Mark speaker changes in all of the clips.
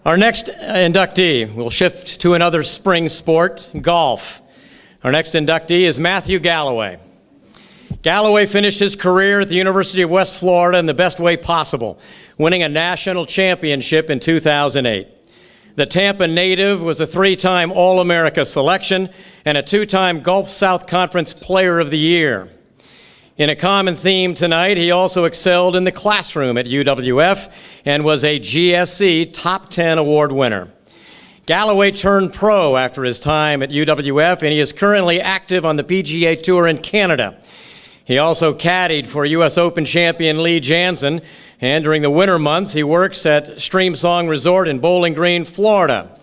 Speaker 1: Our next inductee will shift to another spring sport, golf. Our next inductee is Matthew Galloway. Galloway finished his career at the University of West Florida in the best way possible, winning a national championship in 2008. The Tampa native was a three-time All-America selection and a two-time Gulf South Conference Player of the Year. In a common theme tonight, he also excelled in the classroom at UWF and was a GSC Top 10 award winner. Galloway turned pro after his time at UWF, and he is currently active on the PGA Tour in Canada. He also caddied for U.S. Open champion Lee Janzen, and during the winter months, he works at Streamsong Resort in Bowling Green, Florida.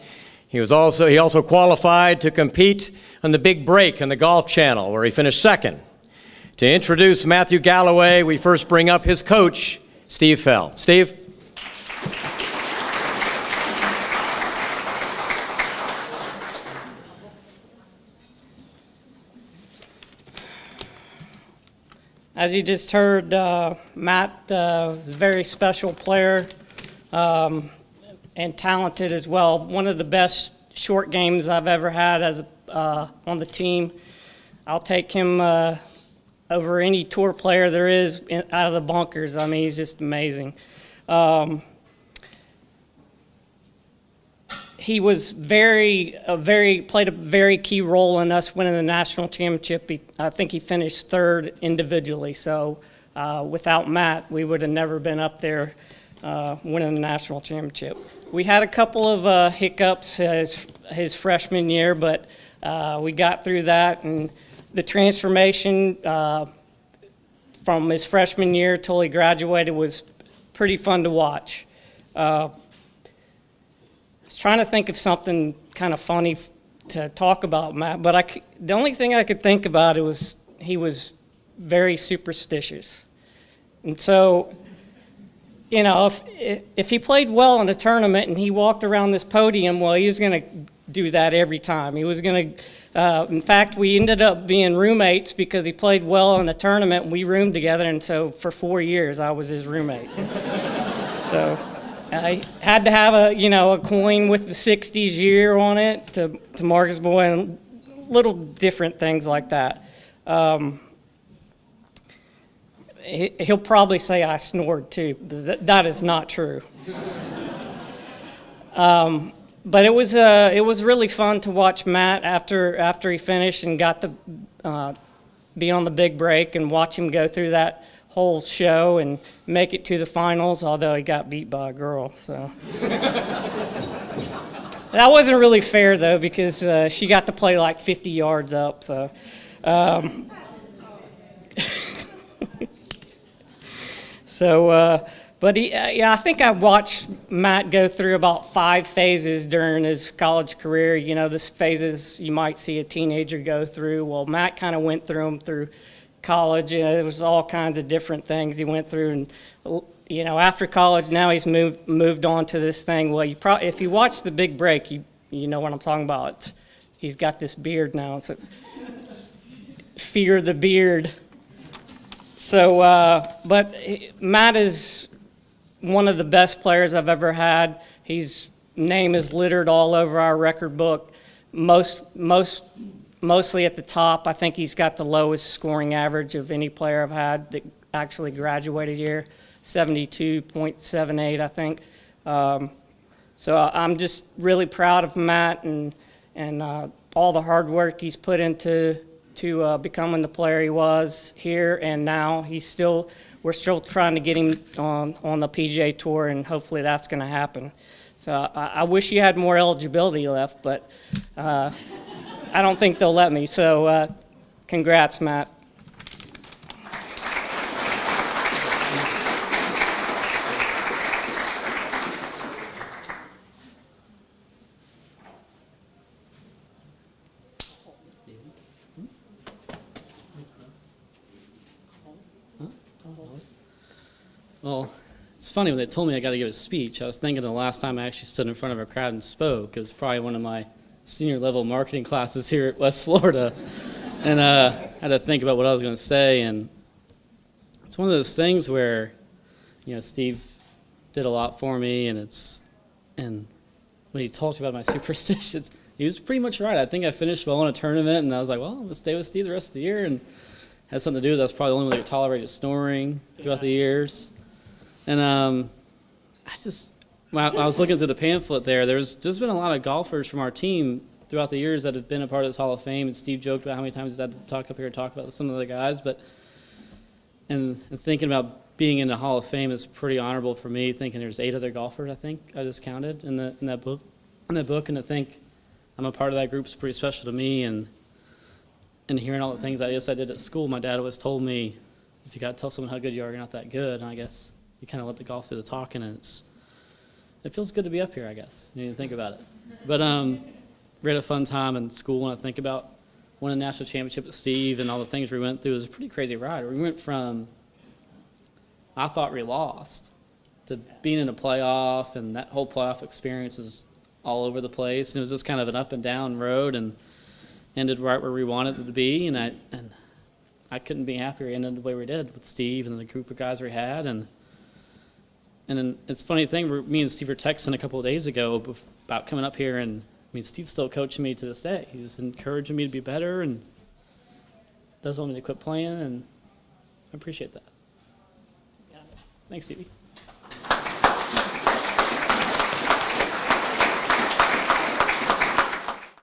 Speaker 1: He also qualified to compete on the Big Break on the Golf Channel, where he finished second. To introduce Matthew Galloway, we first bring up his coach, Steve Fell. Steve?
Speaker 2: As you just heard, Matt is a very special player and talented as well. One of the best short games I've ever had as on the team. I'll take him over any tour player there is out of the bunkers. I mean, he's just amazing. He was played a very key role in us winning the national championship. I think he finished third individually. So without Matt, we would have never been up there winning the national championship. We had a couple of hiccups his freshman year, but we got through that, and the transformation from his freshman year till he graduated was pretty fun to watch. I was trying to think of something kind of funny to talk about Matt, but the only thing I could think about was he was very superstitious. And so, you know, if he played well in a tournament and he walked around this podium, well, he was going to do that every time. He was going to in fact, we ended up being roommates because he played well in a tournament, and we roomed together, and so for 4 years I was his roommate. So I had to have a coin with the 60s year on it to Marcus Boy, and little different things like that. He'll probably say I snored too. That is not true. But it was really fun to watch Matt after he finished and got to be on the Big Break and watch him go through that whole show and make it to the finals, although he got beat by a girl. So that wasn't really fair though, because she got to play like 50 yards up. So. But yeah, I think I watched Matt go through about 5 phases during his college career. You know, the phases you might see a teenager go through. Well, Matt kind of went through them through college. You know, there was all kinds of different things he went through. And, you know, after college, now he's moved on to this thing. Well, if you watch the Big Break, you know what I'm talking about. He's got this beard now. So fear the beard. So, but Matt is one of the best players I've ever had. His name is littered all over our record book, mostly at the top. I think he's got the lowest scoring average of any player I've had that actually graduated here, 72.78, I think. So I'm just really proud of Matt and all the hard work he's put into becoming the player he was here, and now we're still trying to get him on the PGA Tour, and hopefully that's going to happen. So I wish he had more eligibility left, but I don't think they'll let me. So congrats, Matt.
Speaker 3: Well, it's funny when they told me I got to give a speech. I was thinking the last time I actually stood in front of a crowd and spoke, it was probably one of my senior level marketing classes here at West Florida. And I had to think about what I was going to say. And it's one of those things where, you know, Steve did a lot for me, and when he talked about my superstitions, he was pretty much right. I think I finished well in a tournament, and I was like, well, I'm going to stay with Steve the rest of the year, and had something to do with that. That's probably the only way that tolerated snoring throughout the years. And when I was looking through the pamphlet there's been a lot of golfers from our team throughout the years that have been a part of this Hall of Fame, and Steve joked about how many times he's had to talk up here and talk about some of the guys, and thinking about being in the Hall of Fame is pretty honorable for me, thinking there's 8 other golfers, I think, I just counted in that book, and to think I'm a part of that group is pretty special to me, and hearing all the things I did at school, my dad always told me, if you got to tell someone how good you are, you're not that good, and I guess you kind of let the golf do the talking, and it feels good to be up here, I guess, when you think about it. But we had a fun time in school, and I think about winning a national championship with Steve and all the things we went through. It was a pretty crazy ride. We went from, I thought we lost, to being in a playoff, and that whole playoff experience was all over the place. And it was just kind of an up and down road, and ended right where we wanted it to be. And I couldn't be happier it ended the way we did with Steve and the group of guys we had. And then it's a funny thing, me and Steve were texting a couple of days ago about coming up here, and Steve's still coaching me to this day. He's encouraging me to be better and doesn't want me to quit playing, and I appreciate that. Thanks, Stevie.